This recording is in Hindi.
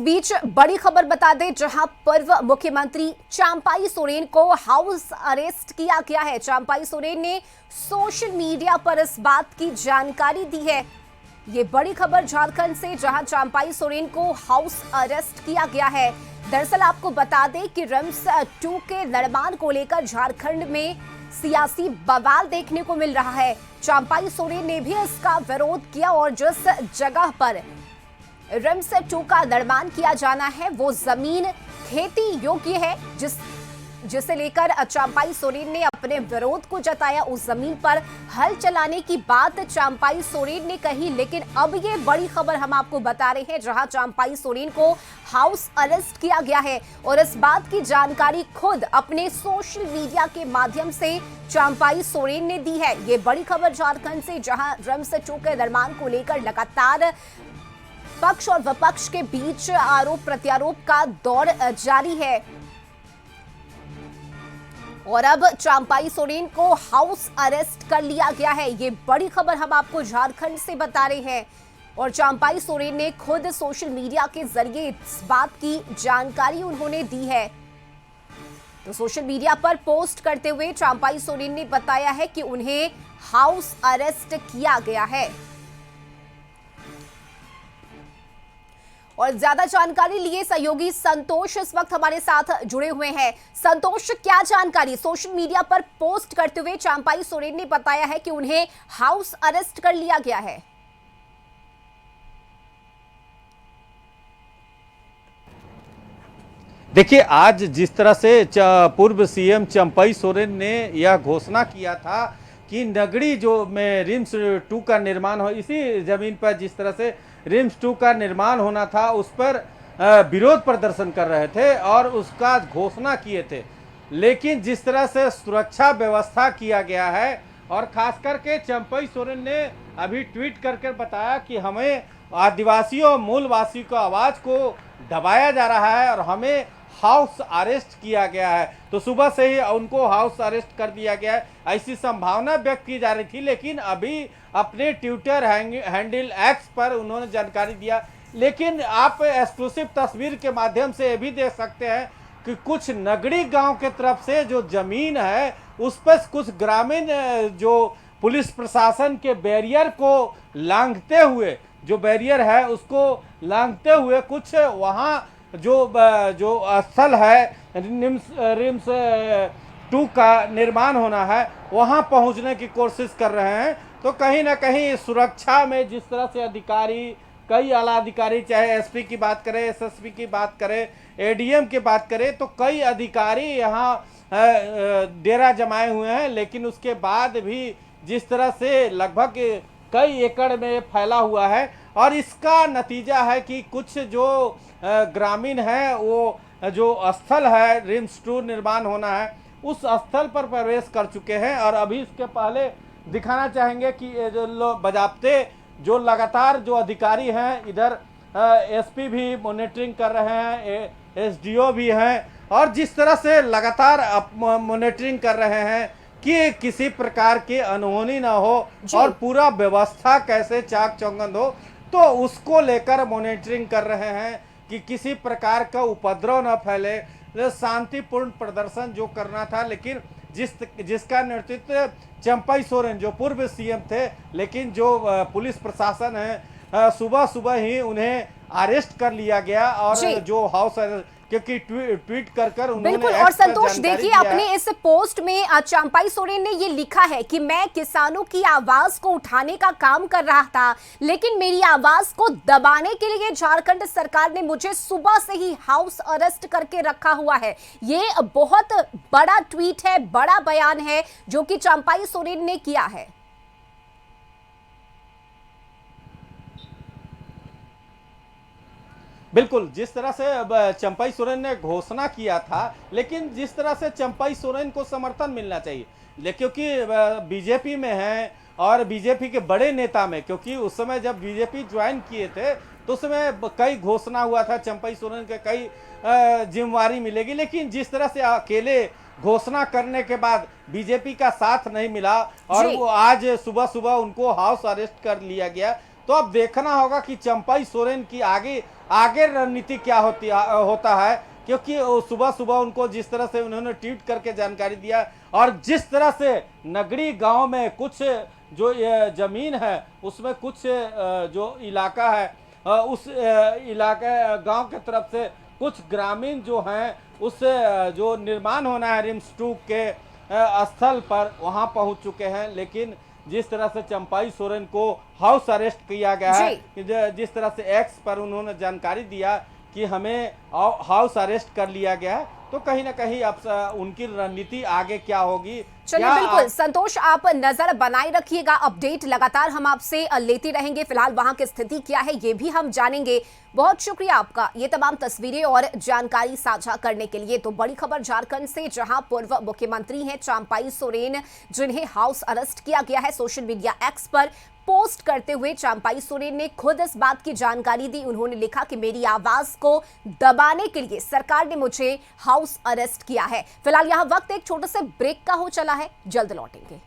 इस बीच बड़ी खबर बता दें, जहां पूर्व मुख्यमंत्री चंपाई सोरेन को हाउस अरेस्ट किया गया है। चंपाई सोरेन ने सोशल मीडिया पर इस बात की जानकारी दी है। ये बड़ी खबर झारखंड से, जहां चंपाई सोरेन को हाउस अरेस्ट किया गया है। दरअसल आपको बता दें कि रिम्स 2 के निर्माण को लेकर झारखंड में सियासी बवाल देखने को मिल रहा है। चंपाई सोरेन ने भी इसका विरोध किया और जिस जगह पर रिम्स 2 का निर्माण किया जाना है वो जमीन खेती योग्य है, जिसे लेकर चंपाई सोरेन ने अपने विरोध को जताया। उस जमीन पर हल चलाने की बात चंपाई सोरेन ने कही। लेकिन अब ये बड़ी खबर हम आपको बता रहे हैं, जहां चंपाई सोरेन को हाउस अरेस्ट किया गया है और इस बात की जानकारी खुद अपने सोशल मीडिया के माध्यम से चंपाई सोरेन ने दी है। ये बड़ी खबर झारखंड से, जहां रिम्स 2 के निर्माण को लेकर लगातार पक्ष और विपक्ष के बीच आरोप प्रत्यारोप का दौर जारी है और अब चंपाई सोरेन को हाउस अरेस्ट कर लिया गया है। ये बड़ी खबर हम आपको झारखंड से बता रहे हैं और चंपाई सोरेन ने खुद सोशल मीडिया के जरिए इस बात की जानकारी उन्होंने दी है। तो सोशल मीडिया पर पोस्ट करते हुए चंपाई सोरेन ने बताया है कि उन्हें हाउस अरेस्ट किया गया है। और ज्यादा जानकारी लिए सहयोगी संतोष इस वक्त हमारे साथ जुड़े हुए हैं। संतोष, क्या जानकारी? सोशल मीडिया पर पोस्ट करते हुए चंपाई सोरेन ने बताया है कि उन्हें हाउस अरेस्ट कर लिया गया है। देखिए, आज जिस तरह से पूर्व सीएम चंपाई सोरेन ने यह घोषणा किया था कि नगड़ी जो में रिम्स 2 का निर्माण हो, इसी जमीन पर जिस तरह से रिम्स 2 का निर्माण होना था उस पर विरोध प्रदर्शन कर रहे थे और उसका घोषणा किए थे। लेकिन जिस तरह से सुरक्षा व्यवस्था किया गया है और खास करके चंपाई सोरेन ने अभी ट्वीट करके बताया कि हमें आदिवासियों मूलवासियों की आवाज़ को दबाया जा रहा है और हमें हाउस अरेस्ट किया गया है। तो सुबह से ही उनको हाउस अरेस्ट कर दिया गया है, ऐसी संभावना व्यक्त की जा रही थी। लेकिन अभी अपने ट्विटर हैंडल एक्स पर उन्होंने जानकारी दिया। लेकिन आप एक्सक्लूसिव तस्वीर के माध्यम से ये भी देख सकते हैं कि कुछ नगड़ी गांव के तरफ से जो जमीन है उस पर कुछ ग्रामीण जो पुलिस प्रशासन के बैरियर को लांघते हुए, जो बैरियर है उसको लांघते हुए कुछ वहाँ जो स्थल है रिम्स 2 का निर्माण होना है वहां पहुंचने की कोशिश कर रहे हैं। तो कहीं ना कहीं सुरक्षा में जिस तरह से अधिकारी, कई आला अधिकारी, चाहे एसपी की बात करें, एसएसपी की बात करें, एडीएम की बात करें, तो कई अधिकारी यहाँ डेरा जमाए हुए हैं। लेकिन उसके बाद भी जिस तरह से लगभग कई एकड़ में फैला हुआ है और इसका नतीजा है कि कुछ जो ग्रामीण है वो जो स्थल है रिम्स 2 निर्माण होना है उस स्थल पर प्रवेश कर चुके हैं। और अभी इसके पहले दिखाना चाहेंगे कि जो लोग बजाबते जो लगातार जो अधिकारी हैं, इधर एसपी भी मॉनिटरिंग कर रहे हैं, एसडीओ भी हैं और जिस तरह से लगातार मॉनिटरिंग कर रहे हैं कि किसी प्रकार की अनहोनी ना हो और पूरा व्यवस्था कैसे चाक चौबंद हो, तो उसको लेकर मॉनिटरिंग कर रहे हैं कि किसी प्रकार का उपद्रव न फैले, शांतिपूर्ण प्रदर्शन जो करना था। लेकिन जिसका नेतृत्व चंपाई सोरेन जो पूर्व सीएम थे, लेकिन जो पुलिस प्रशासन है सुबह सुबह ही उन्हें अरेस्ट कर लिया गया और जो हाउस क्योंकि ट्वीट कर उन्होंने बिल्कुल। और संतोष देखिए, अपने इस पोस्ट में चंपाई सोरेन ने ये लिखा है कि मैं किसानों की आवाज को उठाने का काम कर रहा था, लेकिन मेरी आवाज को दबाने के लिए झारखंड सरकार ने मुझे सुबह से ही हाउस अरेस्ट करके रखा हुआ है। ये बहुत बड़ा ट्वीट है, बड़ा बयान है जो कि चंपाई सोरेन ने किया है। बिल्कुल, जिस तरह से चंपाई सोरेन ने घोषणा किया था, लेकिन जिस तरह से चंपाई सोरेन को समर्थन मिलना चाहिए, क्योंकि बीजेपी में है और बीजेपी के बड़े नेता में, क्योंकि उस समय जब बीजेपी ज्वाइन किए थे तो उस समय कई घोषणा हुआ था चंपाई सोरेन के, कई जिम्मेवारी मिलेगी। लेकिन जिस तरह से अकेले घोषणा करने के बाद बीजेपी का साथ नहीं मिला और वो आज सुबह सुबह उनको हाउस अरेस्ट कर लिया गया। तो अब देखना होगा कि चंपाई सोरेन की आगे आगे रणनीति क्या होता है, क्योंकि सुबह सुबह उनको जिस तरह से उन्होंने ट्वीट करके जानकारी दिया और जिस तरह से नगड़ी गांव में कुछ जो ये जमीन है उसमें कुछ जो इलाका है उस इलाके गांव के तरफ से कुछ ग्रामीण जो हैं उस जो निर्माण होना है रिम्स 2 के स्थल पर वहां पहुंच चुके हैं। लेकिन जिस तरह से चंपाई सोरेन को हाउस अरेस्ट किया गया है, जिस तरह से एक्स पर उन्होंने जानकारी दिया कि हमें हाउस अरेस्ट कर लिया गया है, तो कहीं ना कहीं अब उनकी रणनीति आगे क्या होगी। चलिए बिल्कुल संतोष, आप नजर बनाए रखिएगा, अपडेट लगातार हम आपसे लेते रहेंगे। फिलहाल वहां की स्थिति क्या है ये भी हम जानेंगे। बहुत शुक्रिया आपका ये तमाम तस्वीरें और जानकारी साझा करने के लिए। तो बड़ी खबर झारखंड से, जहां पूर्व मुख्यमंत्री हैं चंपाई सोरेन, जिन्हें हाउस अरेस्ट किया गया है। सोशल मीडिया एक्स पर पोस्ट करते हुए चंपाई सोरेन ने खुद इस बात की जानकारी दी। उन्होंने लिखा कि मेरी आवाज को दबाने के लिए सरकार ने मुझे हाउस अरेस्ट किया है। फिलहाल यहां वक्त एक छोटे से ब्रेक का हो चला है, जल्द लौटेंगे।